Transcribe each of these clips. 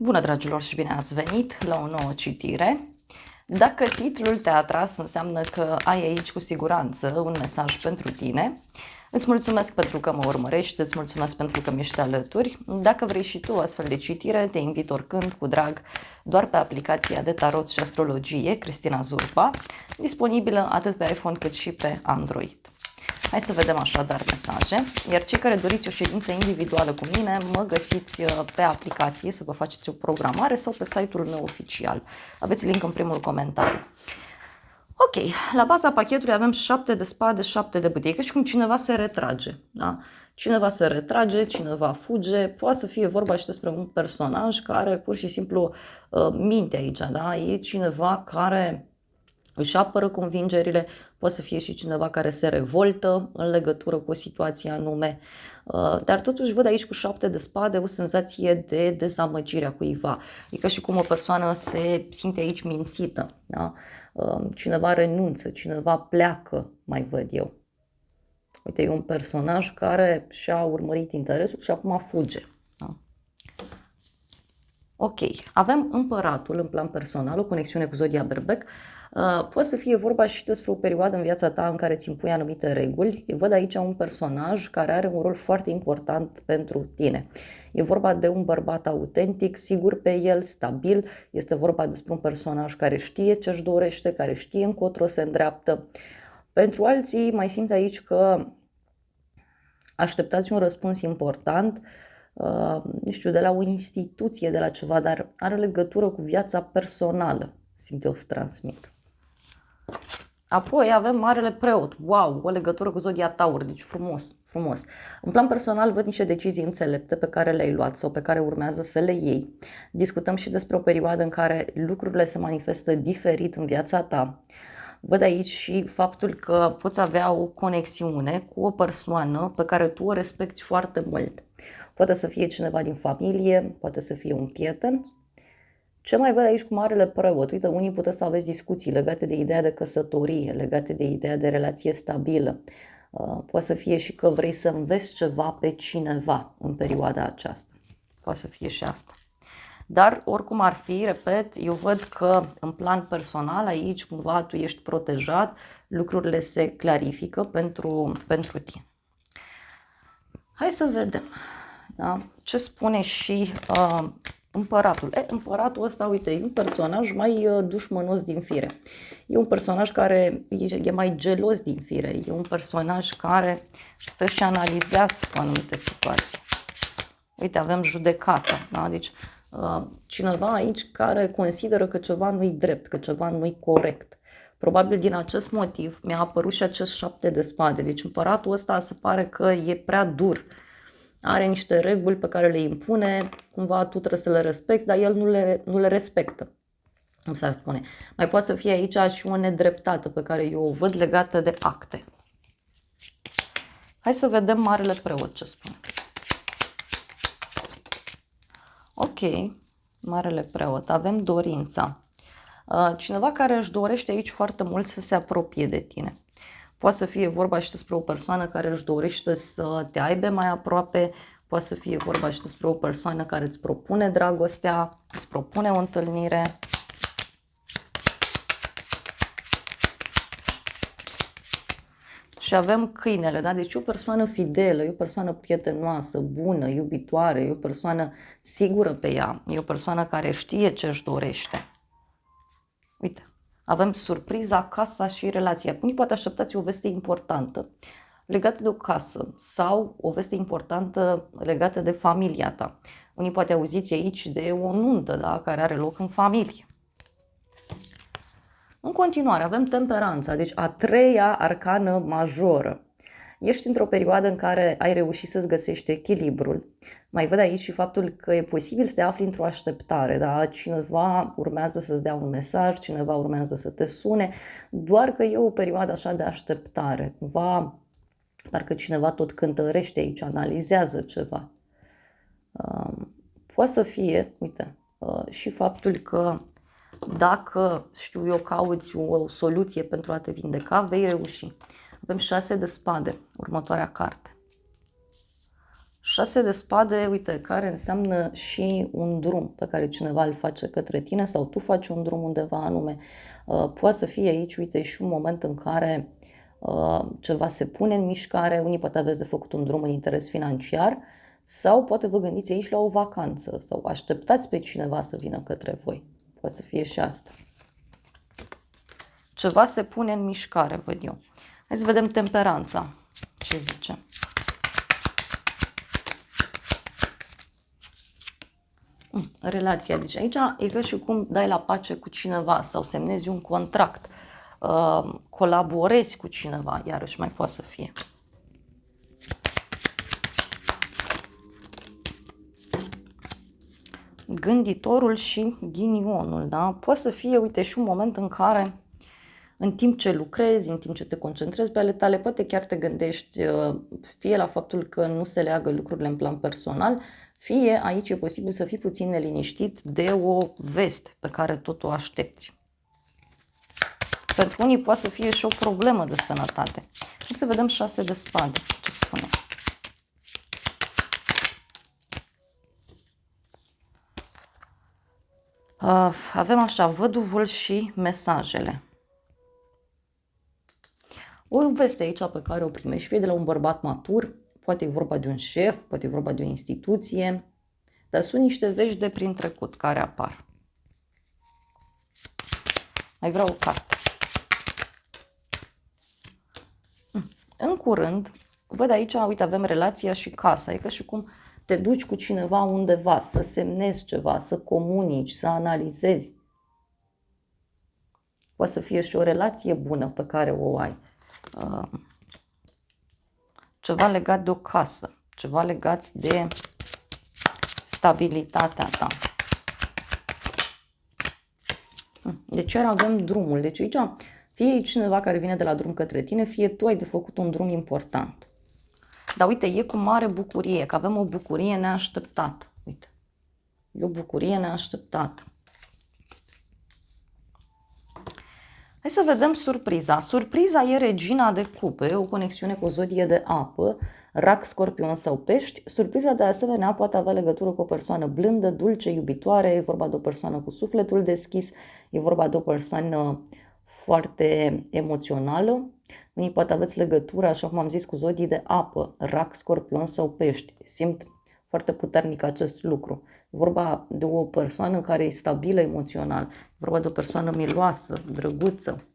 Bună, dragilor, și bine ați venit la o nouă citire. Dacă titlul te-a atras, înseamnă că ai aici cu siguranță un mesaj pentru tine. Îți mulțumesc pentru că mă urmărești, îți mulțumesc pentru că mi-ești alături. Dacă vrei și tu astfel de citire, te invit oricând, cu drag, doar pe aplicația de tarot și astrologie, Cristina Zurba, disponibilă atât pe iPhone cât și pe Android. Hai să vedem așadar mesaje, iar cei care doriți o ședință individuală cu mine, mă găsiți pe aplicație să vă faceți o programare sau pe site-ul meu oficial. Aveți link în primul comentariu. Ok, la baza pachetului avem 7 de spade, 7 de bătăi, ca și cum cineva se retrage. Da? Cineva se retrage, cineva fuge, poate să fie vorba și despre un personaj care pur și simplu minte aici. Da? E cineva care își apără convingerile, poate să fie și cineva care se revoltă în legătură cu o situație anume, dar totuși văd aici cu 7 de spade o senzație de dezamăgire a cuiva. E ca și cum o persoană se simte aici mințită, da? Cineva renunță, cineva pleacă, mai văd eu. Uite, e un personaj care și-a urmărit interesul și acum fuge. Da? Ok, avem împăratul în plan personal, o conexiune cu zodia Berbec. Poate să fie vorba și despre o perioadă în viața ta în care îți impui anumite reguli. Eu văd aici un personaj care are un rol foarte important pentru tine. E vorba de un bărbat autentic, sigur pe el, stabil. Este vorba despre un personaj care știe ce-și dorește, care știe încotro se îndreaptă. Pentru alții mai simt aici că așteptați un răspuns important, nu știu, de la o instituție, de la ceva, dar are legătură cu viața personală, simt eu să transmit. Apoi avem Marele Preot, wow, o legătură cu zodia Taur, deci frumos, frumos. În plan personal văd niște decizii înțelepte pe care le-ai luat sau pe care urmează să le iei. Discutăm și despre o perioadă în care lucrurile se manifestă diferit în viața ta. Văd aici și faptul că poți avea o conexiune cu o persoană pe care tu o respecti foarte mult. Poate să fie cineva din familie, poate să fie un prieten. Ce mai văd aici cu Marele Preot? Uite, unii puteți să aveți discuții legate de ideea de căsătorie, legate de ideea de relație stabilă. Poate să fie și că vrei să înveți ceva pe cineva în perioada aceasta. Poate să fie și asta. Dar oricum ar fi, repet, eu văd că în plan personal aici cumva tu ești protejat, lucrurile se clarifică pentru tine. Hai să vedem, da? Ce spune și împăratul. Împăratul ăsta, uite, e un personaj mai dușmănos din fire. E un personaj care e mai gelos din fire. E un personaj care stă și analizează anumite situații. Uite, avem judecata, da? Deci cineva aici care consideră că ceva nu-i drept, că ceva nu-i corect. Probabil din acest motiv mi-a apărut și acest 7 de spade. Deci împăratul ăsta se pare că e prea dur. Are niște reguli pe care le impune, cumva tu trebuie să le respecti, dar el nu le respectă. Cum s-ar spune. Mai poate să fie aici și o nedreptate pe care eu o văd legată de acte. Hai să vedem Marele Preot ce spune. Ok, Marele Preot, avem dorința. Cineva care își dorește aici foarte mult să se apropie de tine. Poate să fie vorba și despre o persoană care își dorește să te aibă mai aproape, poate să fie vorba și despre o persoană care îți propune dragostea, îți propune o întâlnire. Și avem câinele, da? Deci e o persoană fidelă, e o persoană prietenoasă, bună, iubitoare, e o persoană sigură pe ea, e o persoană care știe ce își dorește. Uite, avem surpriza, casa și relația. Unii poate așteptați o veste importantă legată de o casă sau o veste importantă legată de familia ta. Unii poate auziți aici de o nuntă, da? Care are loc în familie. În continuare, avem temperanța, deci a treia arcană majoră. Ești într-o perioadă în care ai reușit să-ți găsești echilibrul. Mai văd aici și faptul că e posibil să te afli într-o așteptare, da? Cineva urmează să-ți dea un mesaj, cineva urmează să te sune, doar că e o perioadă așa de așteptare. Cumva, parcă cineva tot cântărește aici, analizează ceva. Poate să fie, uite, și faptul că dacă, știu eu, cauți o soluție pentru a te vindeca, vei reuși. Avem 6 de spade, următoarea carte. 6 de spade, uite, care înseamnă și un drum pe care cineva îl face către tine sau tu faci un drum undeva anume. Poate să fie aici, uite, și un moment în care ceva se pune în mișcare, unii poate aveți de făcut un drum în interes financiar sau poate vă gândiți aici la o vacanță sau așteptați pe cineva să vină către voi. Poate să fie și asta. Ceva se pune în mișcare, văd eu. Hai să vedem temperanța. Ce zice? Relația. Deci aici e ca și cum dai la pace cu cineva sau semnezi un contract. Colaborezi cu cineva, iarăși mai poate să fie. Gânditorul și ghinionul, da? Poate să fie, uite, și un moment în care în timp ce lucrezi, în timp ce te concentrezi pe ale tale, poate chiar te gândești fie la faptul că nu se leagă lucrurile în plan personal, fie aici e posibil să fii puțin neliniștit de o veste pe care tot o aștepți. Pentru unii poate să fie și o problemă de sănătate. Hai să vedem 6 de spade. Ce spune? Avem așa, văduvul și mesajele. O veste aici pe care o primești, fie de la un bărbat matur, poate e vorba de un șef, poate e vorba de o instituție, dar sunt niște vești de prin trecut care apar. Mai vreau o carte. În curând, văd aici, uite, avem relația și casa. E ca și cum te duci cu cineva undeva, să semnezi ceva, să comunici, să analizezi. Poate să fie și o relație bună pe care o ai. Ceva legat de o casă, ceva legat de stabilitatea ta. Deci iar avem drumul. Deci aici fie e cineva care vine de la drum către tine, fie tu ai de făcut un drum important. Dar uite, e cu mare bucurie, că avem o bucurie neașteptată. Uite, e o bucurie neașteptată. Hai să vedem surpriza. Surpriza e regina de cupe, o conexiune cu o zodie de apă, rac, scorpion sau pești. Surpriza de asemenea poate avea legătură cu o persoană blândă, dulce, iubitoare, e vorba de o persoană cu sufletul deschis, e vorba de o persoană foarte emoțională. Unii poate aveți legătură, așa cum am zis, cu zodii de apă, rac, scorpion sau pești. Simt foarte puternic acest lucru. E vorba de o persoană care e stabilă emoțional, e vorba de o persoană miloasă, drăguță.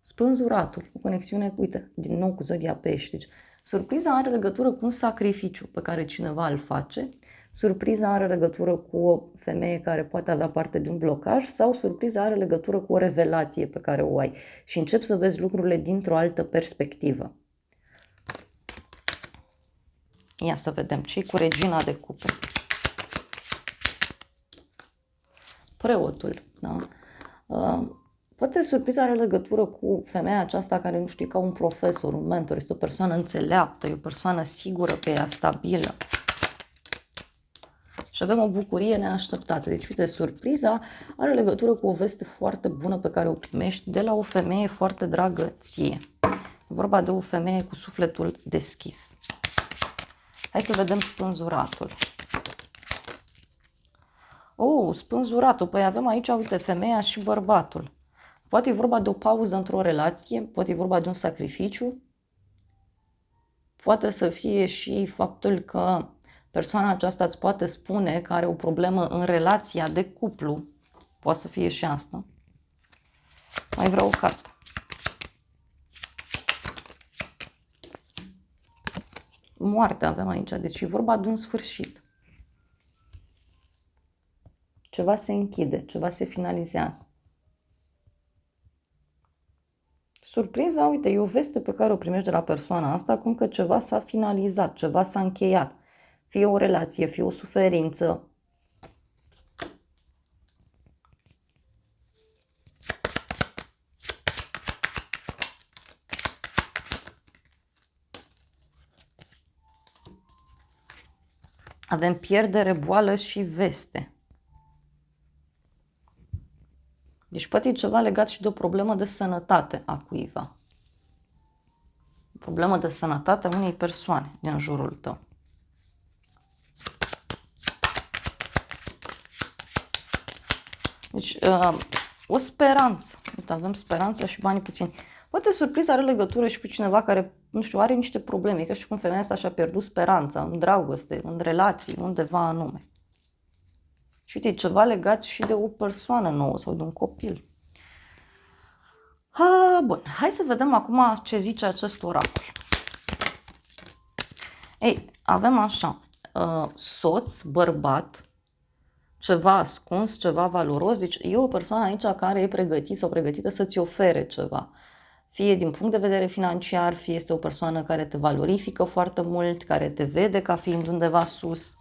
Spânzuratul, o conexiune, uite, din nou cu zodia pești. Deci, surpriza are legătură cu un sacrificiu pe care cineva îl face, surpriza are legătură cu o femeie care poate avea parte de un blocaj sau surpriza are legătură cu o revelație pe care o ai și începi să vezi lucrurile dintr-o altă perspectivă. Ia să vedem ce cu regina de cupe. Preotul, da? Poate surpriza are legătură cu femeia aceasta care, nu știu, ca un profesor, un mentor, este o persoană înțeleaptă, e o persoană sigură pe ea, stabilă. Și avem o bucurie neașteptată. Deci, uite, surpriza are legătură cu o veste foarte bună pe care o primești de la o femeie foarte dragă ție. E vorba de o femeie cu sufletul deschis. Hai să vedem spânzuratul. Spânzuratul. Păi avem aici, uite, femeia și bărbatul. Poate e vorba de o pauză într-o relație, poate e vorba de un sacrificiu, poate să fie și faptul că persoana aceasta îți poate spune că are o problemă în relația de cuplu. Poate să fie și asta. Mai vreau o carte. Moartea avem aici, deci e vorba de un sfârșit. Ceva se închide, ceva se finalizează. Surpriza, uite, e o veste pe care o primești de la persoana asta, cum că ceva s-a finalizat, ceva s-a încheiat. Fie o relație, fie o suferință. Avem pierdere, boală și veste. Deci poate e ceva legat și de o problemă de sănătate a cuiva. O problemă de sănătate a unei persoane din jurul tău. Deci, o speranță. Uite, avem speranță și banii puțini. Poate surpriza are legătură și cu cineva care, nu știu, are niște probleme. Ca și cum femeia asta și-a pierdut speranța în dragoste, în relații, undeva anume. Și uite, e ceva legat și de o persoană nouă sau de un copil. Bun, hai să vedem acum ce zice acest oracol. Ei, avem așa, soț, bărbat, ceva ascuns, ceva valoros, deci e o persoană aici care e pregătită sau pregătită să-ți ofere ceva. Fie din punct de vedere financiar, fie este o persoană care te valorifică foarte mult, care te vede ca fiind undeva sus.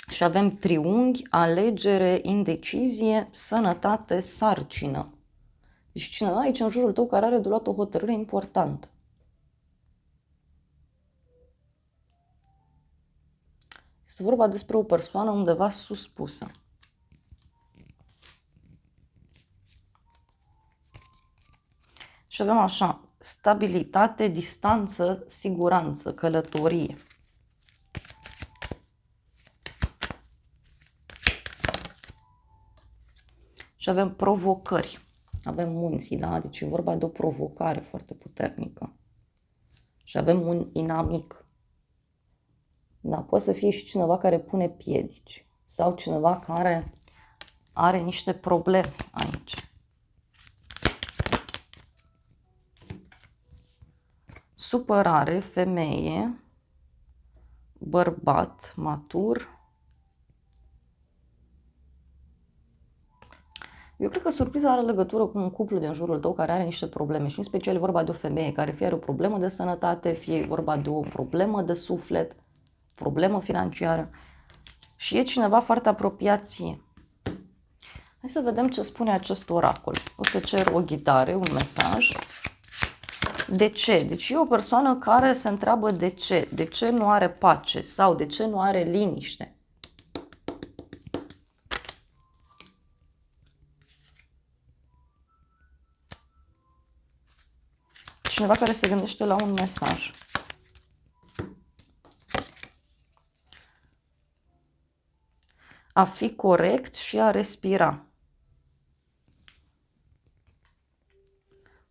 Și avem triunghi, alegere, indecizie, sănătate, sarcină. Deci cineva aici în jurul tău care are de luat o hotărâre importantă. Este vorba despre o persoană undeva suspusă. Și avem așa, stabilitate, distanță, siguranță, călătorie. Și avem provocări. Avem munții, da? Deci e vorba de o provocare foarte puternică. Și avem un inamic. Da, poate să fie și cineva care pune piedici. Sau cineva care are niște probleme aici. Supărare, femeie, bărbat, matur. Eu cred că surpriza are legătură cu un cuplu din jurul tău care are niște probleme și în special e vorba de o femeie care fie are o problemă de sănătate, fie e vorba de o problemă de suflet, problemă financiară și e cineva foarte apropiat ție. Hai să vedem ce spune acest oracol. O să cer o ghidare, un mesaj. De ce? Deci e o persoană care se întreabă de ce. De ce nu are pace sau de ce nu are liniște. Cineva care se gândește la un mesaj. A fi corect și a respira.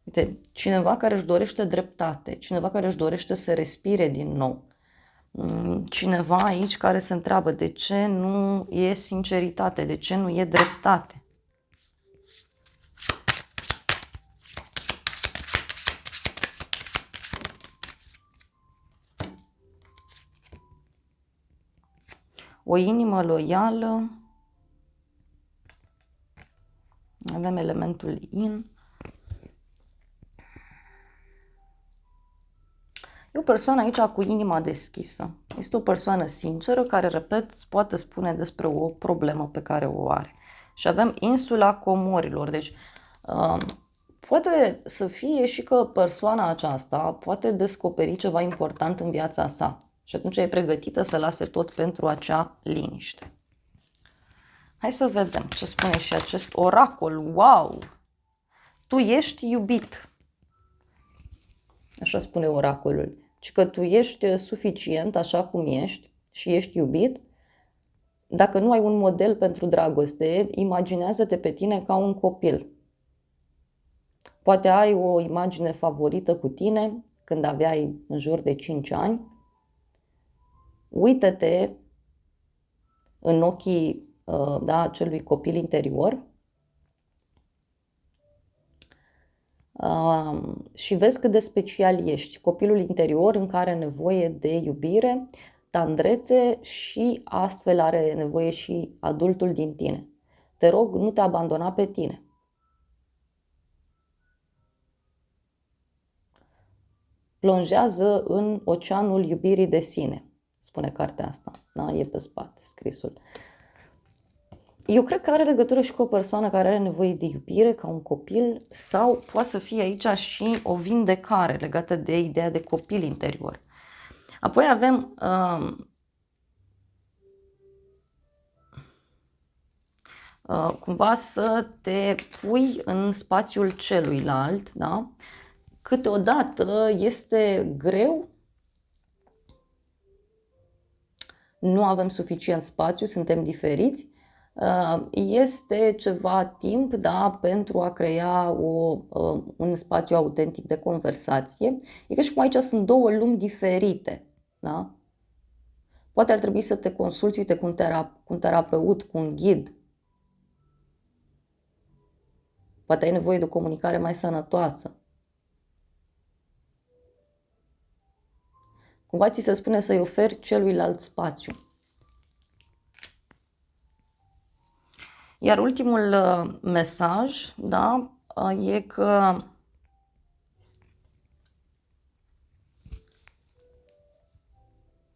Uite, cineva care își dorește dreptate, cineva care își dorește să respire din nou. Cineva aici care se întreabă de ce nu e sinceritate, de ce nu e dreptate. O inimă loială. Avem elementul in. E o persoană aici cu inima deschisă. Este o persoană sinceră care, repet, poate spune despre o problemă pe care o are. Și avem insula Comorilor. Deci, poate să fie și că persoana aceasta poate descoperi ceva important în viața sa. Și atunci e pregătită să lase tot pentru acea liniște. Hai să vedem ce spune și acest oracol. Wow! Tu ești iubit. Așa spune oracolul. Ci că tu ești suficient așa cum ești și ești iubit. Dacă nu ai un model pentru dragoste, imaginează-te pe tine ca un copil. Poate ai o imagine favorită cu tine când aveai în jur de 5 ani. Uită-te în ochii acelui copil interior și vezi cât de special ești. Copilul interior în care are nevoie de iubire, tandrețe și astfel are nevoie și adultul din tine. Te rog, nu te abandona pe tine. Plonjează în oceanul iubirii de sine, spune cartea asta. Da, e pe spate scrisul. Eu cred că are legătură și cu o persoană care are nevoie de iubire, ca un copil, sau poate să fie aici și o vindecare legată de ideea de copil interior. Apoi avem cumva să te pui în spațiul celuilalt, da? Câteodată este greu, nu avem suficient spațiu, suntem diferiți, este ceva timp, da, pentru a crea un spațiu autentic de conversație. E ca și cum aici sunt două lumi diferite, da? Poate ar trebui să te consulți, uite, cu un terapeut, cu un ghid. Poate ai nevoie de o comunicare mai sănătoasă. Cumva ți se spune să-i oferi celuilalt spațiu. Iar ultimul mesaj, da, e că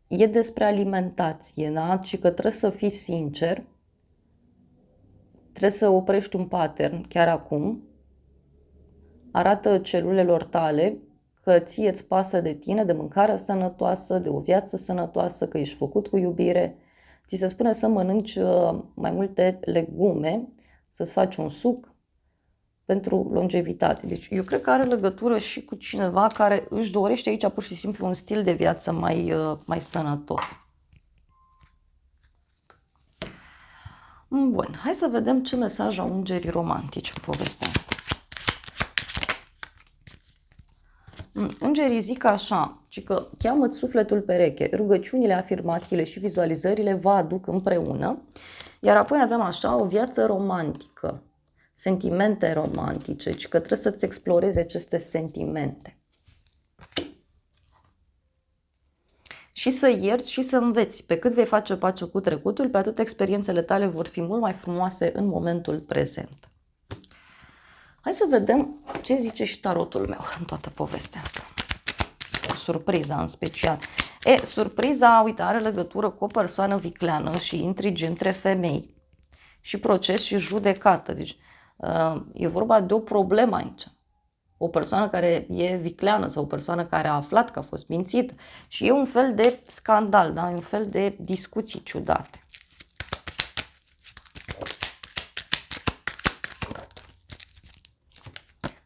e despre alimentație, da? Și că trebuie să fii sincer, trebuie să oprești un pattern chiar acum. Arată celulelor tale că ție îți pasă de tine, de mâncare sănătoasă, de o viață sănătoasă, că ești făcut cu iubire. Ți se spune să mănânci mai multe legume, să-ți faci un suc pentru longevitate. Deci eu cred că are legătură și cu cineva care își dorește aici pur și simplu un stil de viață mai sănătos. Bun, hai să vedem ce mesaj au îngerii romantici în povestea asta. Îngerii zic așa, ci că cheamă-ți sufletul pereche, rugăciunile, afirmațiile și vizualizările vă aduc împreună, iar apoi avem așa o viață romantică, sentimente romantice, ci că trebuie să-ți explorezi aceste sentimente. Și să ierți și să înveți. Pe cât vei face pace cu trecutul, pe atât experiențele tale vor fi mult mai frumoase în momentul prezent. Hai să vedem ce zice și tarotul meu în toată povestea asta. Surpriza în special. Surpriza, uite, are legătură cu o persoană vicleană și intrigi între femei. Și proces și judecată. Deci e vorba de o problemă aici. O persoană care e vicleană sau o persoană care a aflat că a fost mințită. Și e un fel de scandal, da? Un fel de discuții ciudate.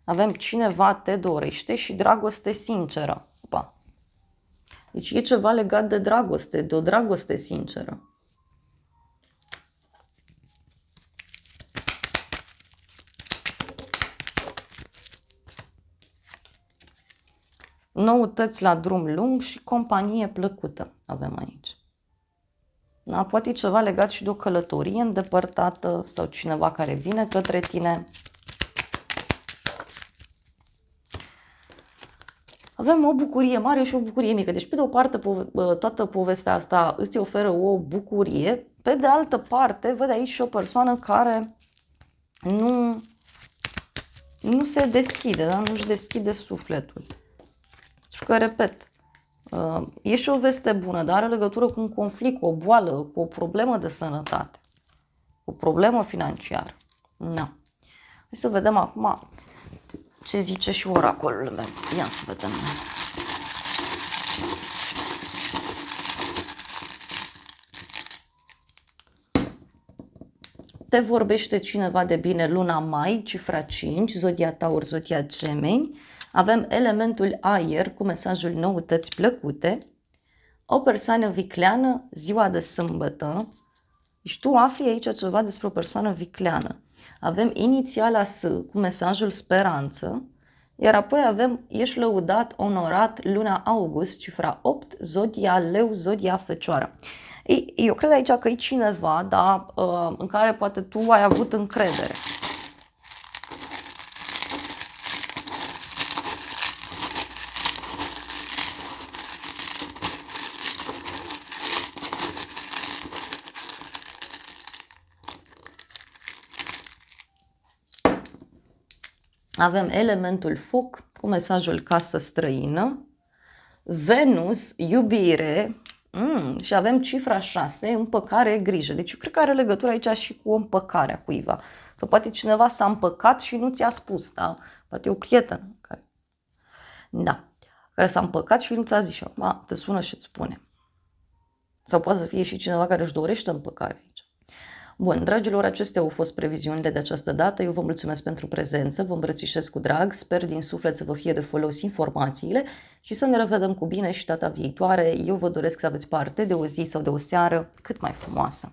Avem cineva te dorește și dragoste sinceră. Opa. Deci e ceva legat de dragoste, de o dragoste sinceră. Noutăți la drum lung și companie plăcută avem aici. Da? Poate e ceva legat și de o călătorie îndepărtată sau cineva care vine către tine. Avem o bucurie mare și o bucurie mică. Deci, pe de o parte, toată povestea asta îți oferă o bucurie. Pe de altă parte, văd aici și o persoană care nu se deschide, da? Nu-și deschide sufletul. Și că, repet, e și o veste bună, dar are legătură cu un conflict, cu o boală, cu o problemă de sănătate, cu o problemă financiară. Da. Hai să vedem acum ce zice și oracolul meu. Ia să vedem. Te vorbește cineva de bine luna mai, cifra 5, zodia Taur, zodia Gemeni. Avem elementul aer cu mesajul noutăți plăcute. O persoană vicleană, ziua de sâmbătă. Și tu afli aici ceva despre o persoană vicleană. Avem inițiala S cu mesajul speranță. Iar apoi avem ești lăudat, onorat, luna august, cifra 8, zodia leu, zodia fecioară. Eu cred aici că e cineva, da, în care poate tu ai avut încredere. Avem elementul foc cu mesajul casă străină, Venus, iubire, și avem cifra 6, împăcare, grijă. Deci eu cred că are legătură aici și cu împăcarea cuiva. Sau poate cineva s-a împăcat și nu ți-a spus, da? Poate e o prietenă care s-a împăcat și nu ți-a zis și acum te sună și îți spune. Sau poate să fie și cineva care își dorește împăcare aici. Bun, dragilor, acestea au fost previziunile de această dată. Eu vă mulțumesc pentru prezență, vă îmbrățișez cu drag, sper din suflet să vă fie de folos informațiile și să ne revedem cu bine și data viitoare. Eu vă doresc să aveți parte de o zi sau de o seară cât mai frumoasă.